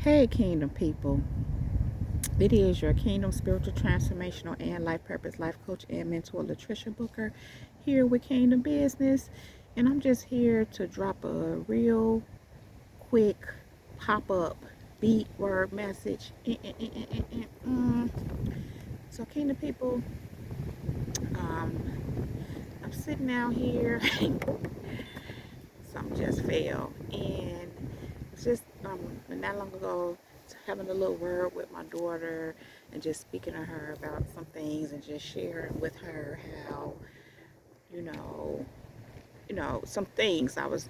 Hey, Kingdom people. It is your Kingdom Spiritual Transformational and Life Purpose Life Coach and Mentor Latricia Booker here with Kingdom Business. And I'm just here to drop a real quick pop up beat word message. So, Kingdom people, I'm sitting out here. Something just fell. And it's just not long ago, having a little word with my daughter and just speaking to her about some things and just sharing with her how, you know, some things I was,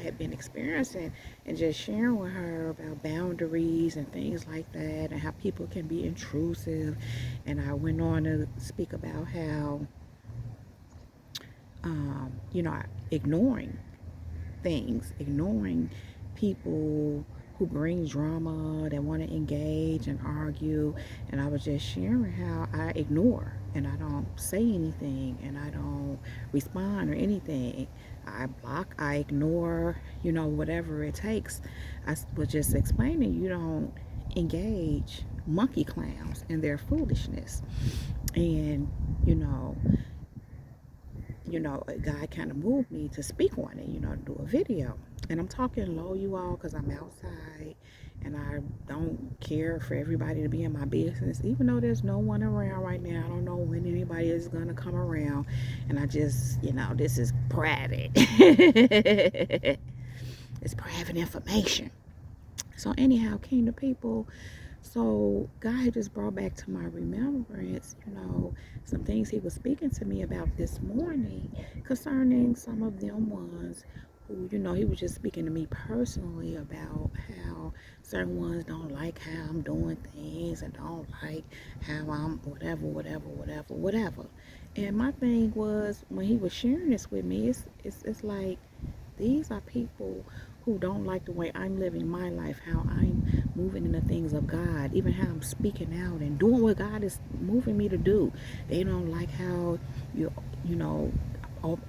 had been experiencing, and just sharing with her about boundaries and things like that, and how people can be intrusive. And I went on to speak about how, ignoring things, ignoring people who bring drama, that want to engage and argue. And I was just sharing how I ignore and I don't say anything and I don't respond or anything. I block, I ignore, whatever it takes. I was just explaining you don't engage monkey clowns in their foolishness. And, you know, a guy kind of moved me to speak on it, to do a video. And I'm talking low, you all, because I'm outside and I don't care for everybody to be in my business, even though there's no one around right now. I don't know when anybody is going to come around. And I just, this is private. It's private information. So, anyhow, Kingdom people, so God had just brought back to my remembrance, some things He was speaking to me about this morning concerning some of them ones who, He was just speaking to me personally about how certain ones don't like how I'm doing things and don't like how I'm whatever. And my thing was, when He was sharing this with me, it's like, these are people who don't like the way I'm living my life, how I'm moving in the things of God, even how I'm speaking out and doing what God is moving me to do. They don't like how you know,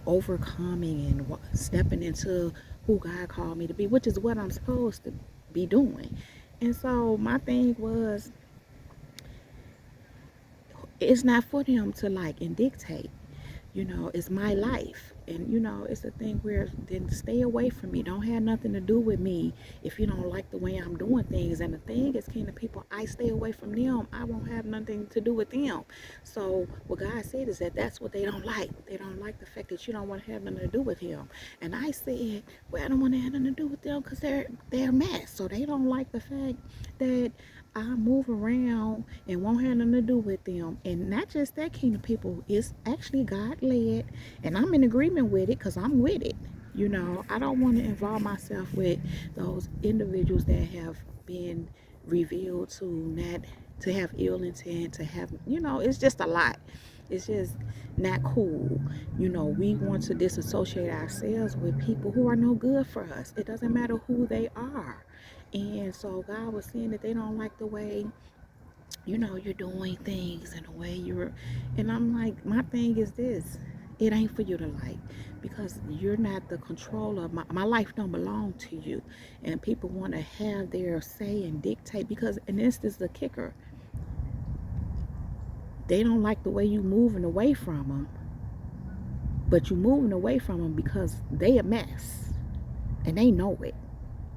overcoming and stepping into who God called me to be, which is what I'm supposed to be doing. And so my thing was, it's not for them to like and dictate. It's my life. And, it's a thing where then stay away from me. Don't have nothing to do with me if you don't like the way I'm doing things. And the thing is, Kingdom people, I stay away from them. I won't have nothing to do with them. So what God said is that's what they don't like. They don't like the fact that you don't want to have nothing to do with Him. And I said, well, I don't want to have nothing to do with them because they're a mess. So they don't like the fact that I move around and won't have nothing to do with them. And not just that, Kingdom people, it's actually God led, and I'm in agreement with it because I'm with it. I don't want to involve myself with those individuals that have been revealed to have ill intent, to have, it's just a lot. It's just not cool. We want to disassociate ourselves with people who are no good for us. It doesn't matter who they are. And so God was saying that they don't like the way, you're doing things and the way and I'm like, my thing is this: it ain't for you to like, because you're not the controller of my life. Don't belong to you. And people want to have their say and dictate, because, and this is the kicker, they don't like the way you moving away from them, but you moving away from them because they a mess and they know it.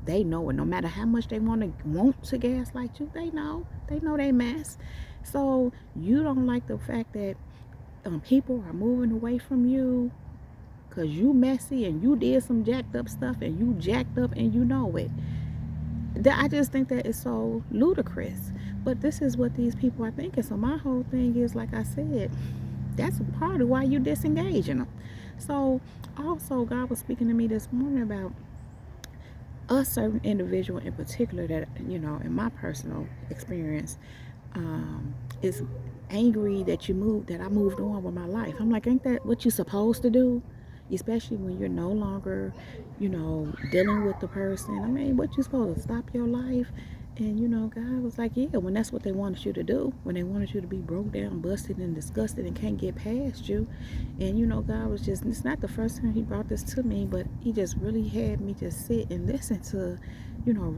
They know it. No matter how much they want to gaslight you, they know they mess. So you don't like the fact that people are moving away from you because you messy and you did some jacked up stuff and you jacked up and you know it. I just think that is so ludicrous. But this is what these people are thinking. So my whole thing is, like I said, that's a part of why you disengaging them. So also, God was speaking to me this morning about a certain individual in particular that, in my personal experience, is angry that I moved on with my life. I'm like, ain't that what you're supposed to do? Especially when you're no longer, dealing with the person. I mean, what you supposed to stop your life And you know, God was like, yeah, when that's what they wanted you to do, when they wanted you to be broke down, busted, and disgusted and can't get past you. And you know, God was just, it's not the first time he brought this to me, but he just really had me just sit and listen to, you know,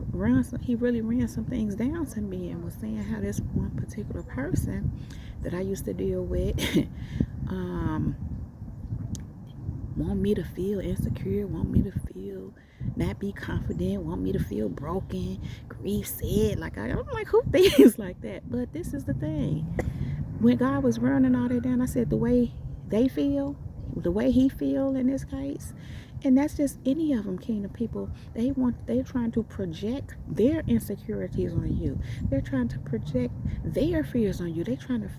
he really ran some things down to me and was saying how this one particular person that I used to deal with um, want me to feel insecure, want me to feel not be confident, want me to feel broken, grief said. Like I'm like, who thinks like that? But this is the thing. When God was running all that down, I said the way they feel, the way he feel in this case, and that's just any of them, kingdom people. They're trying to project their insecurities on you. They're trying to project their fears on you. They're trying to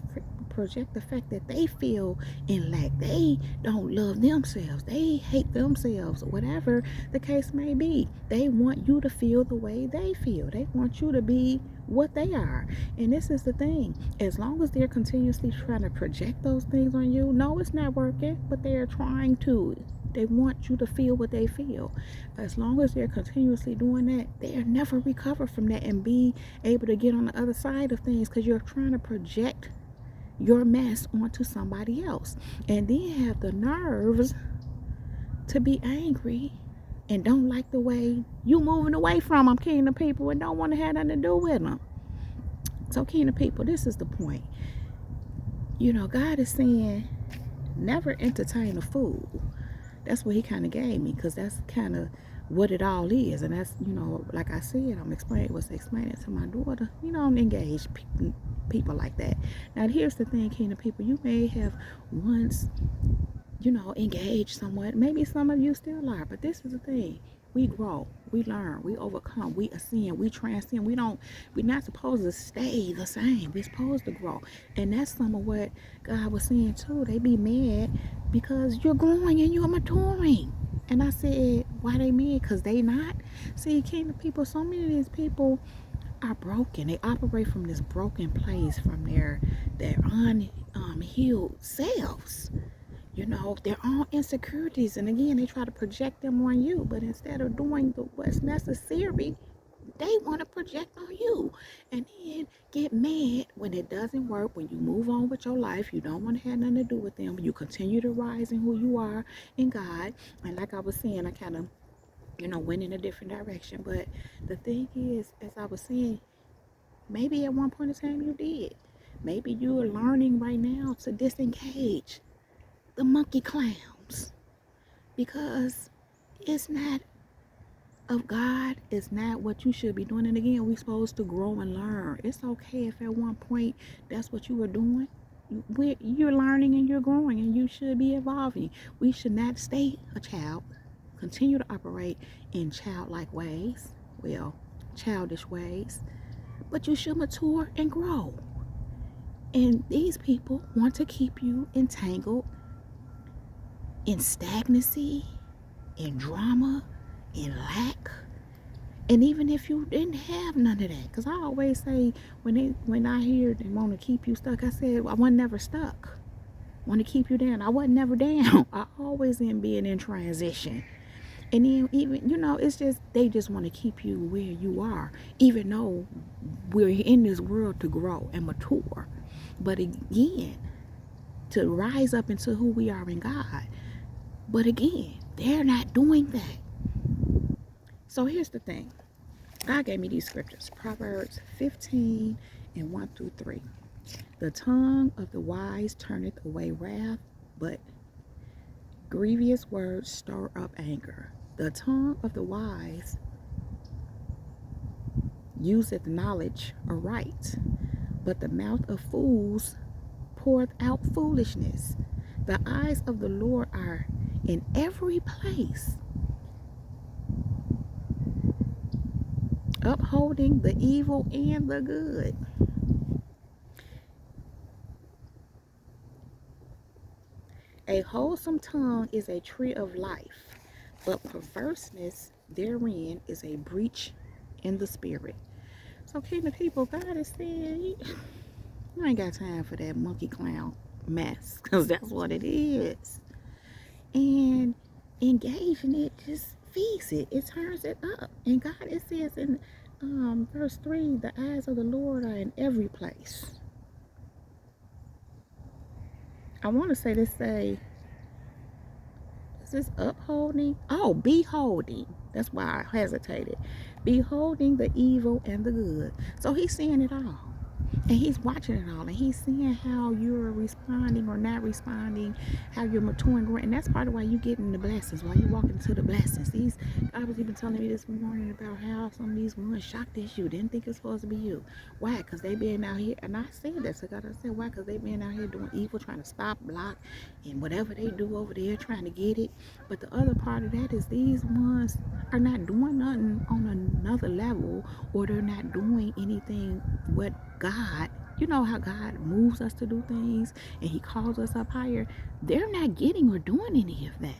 project the fact that they feel in lack. They don't love themselves. They hate themselves. Whatever the case may be, they want you to feel the way they feel. They want you to be what they are. And this is the thing. As long as they're continuously trying to project those things on you, no, it's not working, but they're trying to. They want you to feel what they feel. As long as they're continuously doing that, they'll never recover from that and be able to get on the other side of things, because you're trying to project your mess onto somebody else. And then have the nerves to be angry and don't like the way you moving away from them, kingdom people, and don't want to have nothing to do with them. So, kingdom people, this is the point. You know, God is saying, never entertain a fool. That's what he kind of gave me, because that's kind of what it all is. And that's, you know, like I said, I'm explaining to my daughter. You know, I'm engaged people like that. Now, here's the thing, kingdom people. You may have once, you know, engage someone. Maybe some of you still are, but this is the thing. We grow, we learn, we overcome, we ascend, we transcend. We're not supposed to stay the same. We're supposed to grow. And that's some of what God was saying too. They be mad because you're growing and you're maturing. And I said, why they mad? Because they not. See, kingdom people, so many of these people are broken. They operate from this broken place, from their unhealed selves. You know, their own insecurities. And again, they try to project them on you. But instead of doing what's necessary, they want to project on you. And then get mad when it doesn't work, when you move on with your life. You don't want to have nothing to do with them. You continue to rise in who you are in God. And like I was saying, I kind of, you know, went in a different direction. But the thing is, as I was saying, maybe at one point in time you did. Maybe you are learning right now to disengage the monkey clowns, because it's not of God. It's not what you should be doing. And again, we're supposed to grow and learn. It's okay if at one point that's what you were doing. You're learning and you're growing, and you should be evolving. We should not stay a child, continue to operate in childlike ways, well, childish ways, but you should mature and grow. And these people want to keep you entangled in stagnancy, in drama, in lack. And even if you didn't have none of that, because I always say, when I hear they want to keep you stuck, I said, I wasn't never stuck. Want to keep you down, I wasn't never down. I always am being in transition. And then even, you know, it's just, they just want to keep you where you are, even though we're in this world to grow and mature. But again, to rise up into who we are in God. But again, they're not doing that. So here's the thing. God gave me these scriptures. Proverbs 15 and 1 through 3. The tongue of the wise turneth away wrath, but grievous words stir up anger. The tongue of the wise useth knowledge aright, but the mouth of fools poureth out foolishness. The eyes of the Lord are in every place, upholding the evil and the good. A wholesome tongue is a tree of life, but perverseness therein is a breach in the spirit. So, kingdom people, God is saying, you ain't got time for that monkey clown mess, because that's what it is. And engaging it just feeds it. It turns it up. And God, it says in verse 3, the eyes of the Lord are in every place. I want to say this say, is this upholding? Oh, beholding. That's why I hesitated. Beholding the evil and the good. So he's seeing it all. And he's watching it all. And he's seeing how you're responding or not responding, how you're maturing, growing. And that's part of why you get in the blessings, why you walk into the blessings. God was even telling me this morning about how some of these ones shocked at you, didn't think it's supposed to be you. Why? Because they been out here, and I said that to God. I said, why? Because they been out here doing evil, trying to stop, block, and whatever they do over there, trying to get it. But the other part of that is these ones are not doing nothing on another level, or they're not doing anything what God, you know how God moves us to do things and he calls us up higher. They're not getting or doing any of that.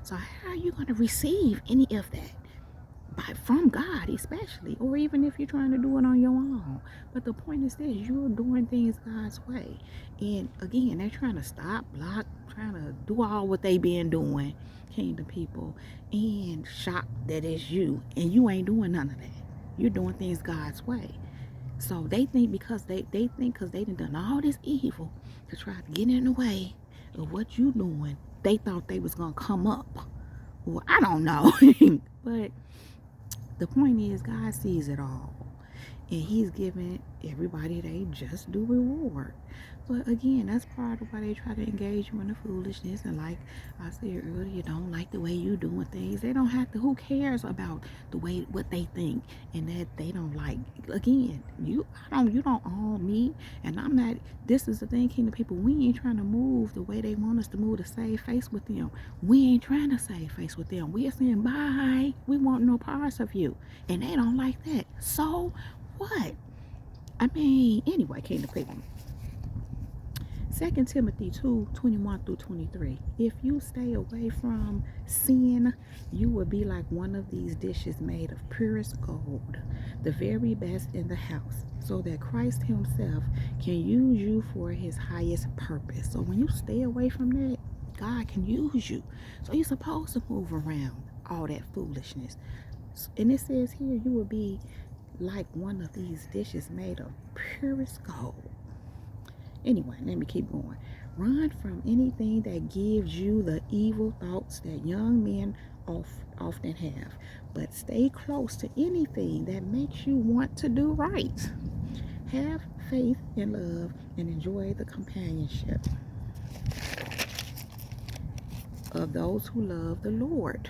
So how are you going to receive any of that? From God especially, or even if you're trying to do it on your own. But the point is this, you're doing things God's way. And again, they're trying to stop, block, trying to do all what they been doing, kingdom people, and shock that it's you, and you ain't doing none of that. You're doing things God's way. So they think because they think because they done all this evil to try to get in the way of what you doing, they thought they was gonna come up. Well, I don't know. But the point is God sees it all. And he's giving everybody they just do reward. But again, that's part of why they try to engage you in the foolishness. And like I said earlier, you don't like the way you doing things. They don't have to. Who cares about the way what they think and that they don't like? Again, you don't own me, and I'm not. This is the thing, kingdom people. We ain't trying to move the way they want us to move to save face with them. We ain't trying to save face with them. We are saying bye. We want no parts of you, and they don't like that. So what? I mean, anyway, kingdom people. 2 Timothy 2:21-23. If you stay away from sin, you will be like one of these dishes made of purest gold, the very best in the house, so that Christ himself can use you for his highest purpose. So when you stay away from that, God can use you. So you're supposed to move around all that foolishness. And it says here, you will be like one of these dishes made of purest gold. Anyway, let me keep going. Run from anything that gives you the evil thoughts that young men often have, but stay close to anything that makes you want to do right. Have faith and love and enjoy the companionship of those who love the Lord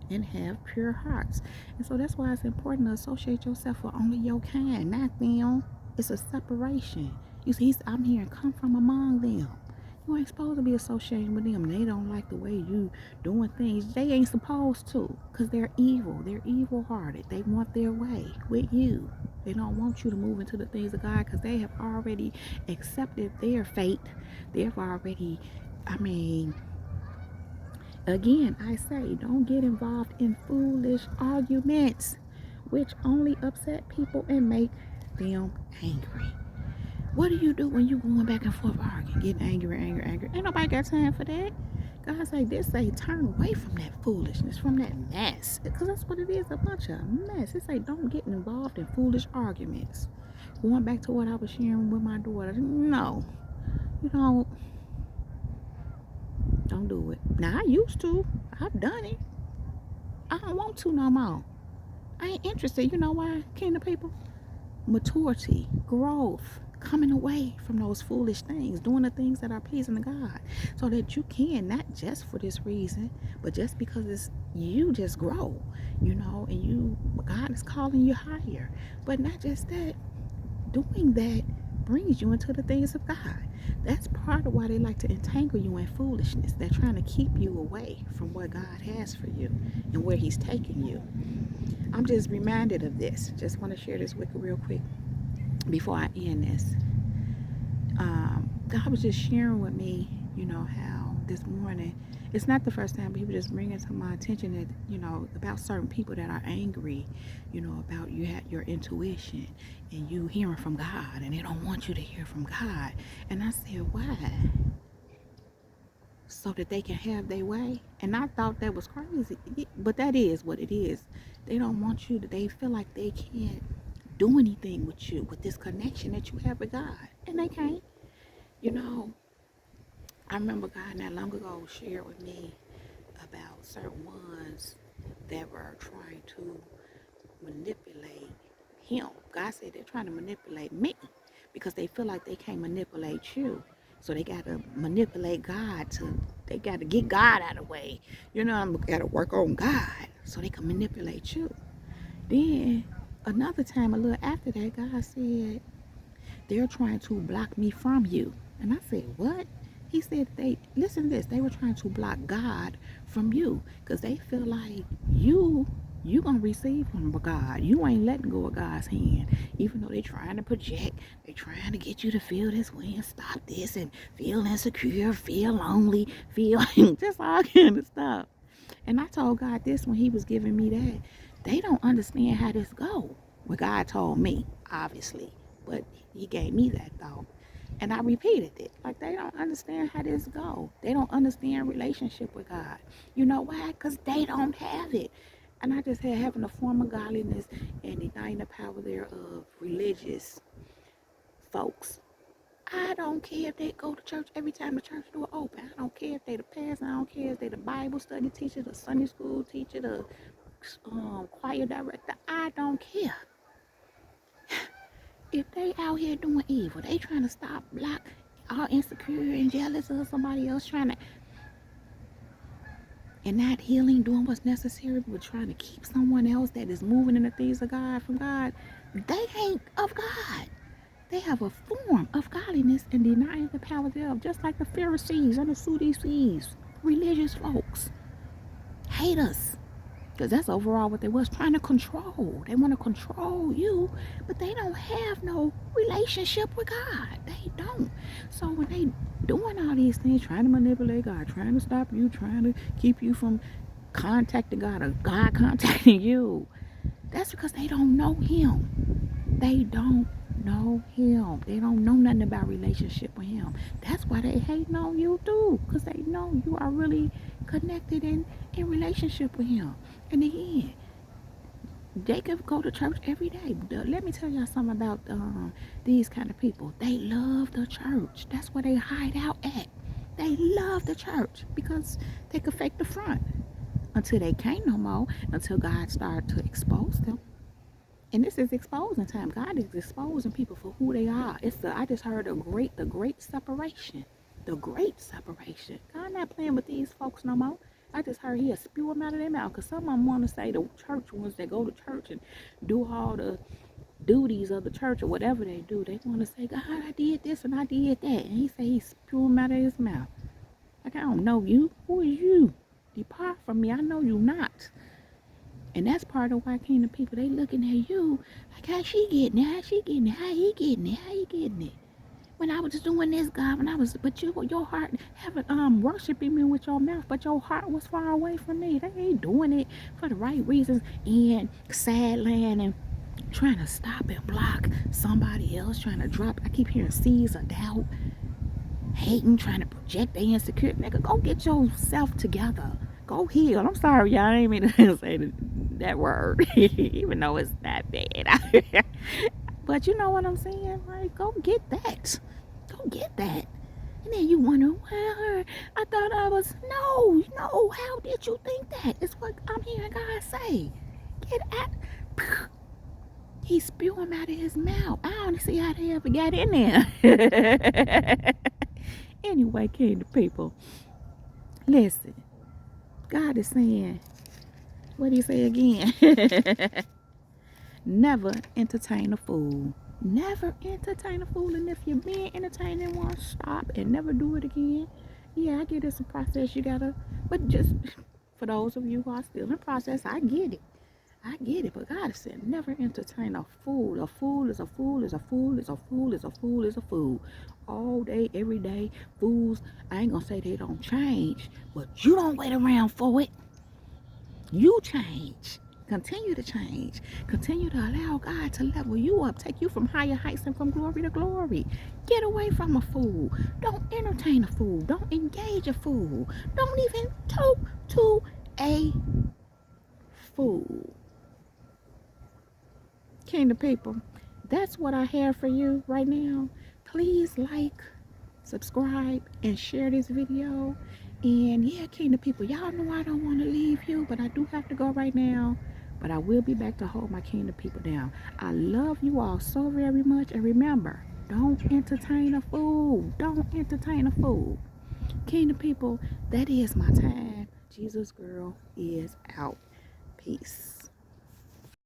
and have pure hearts. And so that's why it's important to associate yourself with only your kind, not them. It's a separation. You see, I'm here and come from among them. You ain't supposed to be associating with them. They don't like the way you doing things. They ain't supposed to, because they're evil. They're evil-hearted. They want their way with you. They don't want you to move into the things of God because they have already accepted their fate. They've already, again, I say, don't get involved in foolish arguments, which only upset people and make them angry. What do you do when you going back and forth arguing, getting angry? Ain't nobody got time for that. God say this, say turn away from that foolishness, from that mess, because that's what it is, a bunch of mess. It say don't get involved in foolish arguments. Going back to what I was sharing with my daughter, no, you don't do it. Now I used to, I've done it. I don't want to no more. I ain't interested. You know why, kingdom people? Maturity, growth, coming away from those foolish things, doing the things that are pleasing to God, so that you can, not just for this reason, but just because it's you just grow, and God is calling you higher. But not just that, doing that brings you into the things of God. That's part of why they like to entangle you in foolishness. They're trying to keep you away from what God has for you and where he's taking you. I'm just reminded of this. Just want to share this with you real quick before I end this. God was just sharing with me, how this morning, it's not the first time, but he was just bringing to my attention that, about certain people that are angry, about you had your intuition and you hearing from God, and they don't want you to hear from God. And I said, why? So that they can have their way. And I thought that was crazy, but that is what it is. They don't want you to, they feel like they can't do anything with you, with this connection that you have with God. And they can't. You know, I remember God not long ago shared with me about certain ones that were trying to manipulate him. God said they're trying to manipulate me because they feel like they can't manipulate you. So they got to manipulate God they got to get God out of the way. You know, I'm got to work on God so they can manipulate you. Then another time, a little after that, God said, they're trying to block me from you. And I said, what? He said, listen to this, they were trying to block God from you because they feel like you gonna receive from God. You ain't letting go of God's hand. Even though they trying to project, they trying to get you to feel this way and stop this and feel insecure, feel lonely, feel just all kind of stuff. And I told God this when he was giving me that. They don't understand how this go. Well, God told me, obviously, but he gave me that thought. And I repeated it. Like, they don't understand how this go. They don't understand relationship with God. You know why? Because they don't have it. And I just had having a form of godliness and denying the power thereof religious folks. I don't care if they go to church every time the church door open. I don't care if they the pastor. I don't care if they the Bible study teacher, the Sunday school teacher, the choir director. I don't care. If they out here doing evil, they trying to stop, block, all insecure and jealous of somebody else, trying to, and not healing, doing what's necessary, but trying to keep someone else that is moving in the things of God from God, they ain't of God. They have a form of godliness and denying the power thereof, just like the Pharisees and the Sadducees, religious folks. Hate us. Because that's overall what they was trying to control. They want to control you, but they don't have no relationship with God. They don't. So when they doing all these things, trying to manipulate God, trying to stop you, trying to keep you from contacting God or God contacting you, that's because they don't know him. They don't know him. They don't know nothing about relationship with him. That's why they hating on you too, because they know you are really connected in relationship with him. And again, they could go to church every day. Let me tell y'all something about these kind of people. They love the church. That's where they hide out at. They love the church because they could fake the front until they can't no more, until God started to expose them. And this is exposing time. God is exposing people for who they are. I just heard the great separation. The great separation. God not playing with these folks no more. I just heard he'll spew them out of their mouth. Because some of them want to say the church ones that go to church and do all the duties of the church or whatever they do. They want to say, God, I did this and I did that. And he say he spew them out of his mouth. Like, I don't know you. Who is you? Depart from me. I know you not. And that's part of why kingdom people, they looking at you like, how she getting it? How she getting it? How he getting it? How he getting it? When I was just doing this, God, but your heart haven't worshiping me with your mouth, but your heart was far away from me. They ain't doing it for the right reasons and sad land and trying to stop and block somebody else, trying to drop. I keep hearing seeds of doubt, hating, trying to project their insecurity. Nigga, go get yourself together. Go heal. I'm sorry, y'all. I didn't mean to say that word, even though it's not bad. But you know what I'm saying? Like, go get that. Go get that. And then you wonder, well, I thought I was, no, how did you think that? It's what I'm hearing God say. Get at, he spew him out of his mouth. I don't see how they ever got in there. Anyway, kingdom people, listen. God is saying, what did he say again? Never entertain a fool. Never entertain a fool. And if you're being entertained and want to stop and never do it again, yeah, I get it's a process you gotta, but just for those of you who are still in process, I get it. I get it. But God said, never entertain a fool. A fool is a fool is a fool is a fool is a fool is a fool. All day, every day, fools. I ain't gonna say they don't change, but you don't wait around for it. You change. Continue to change. Continue to allow God to level you up, take you from higher heights and from glory to glory. Get away from a fool. Don't entertain a fool. Don't engage a fool. Don't even talk to a fool. Kingdom people, that's what I have for you right now. Please like, subscribe, and share this video. And yeah, kingdom people, y'all know I don't want to leave you, but I do have to go right now. But I will be back to hold my kingdom people down. I love you all so very much. And remember, don't entertain a fool. Don't entertain a fool. Kingdom people, that is my time. Jesus girl is out. Peace.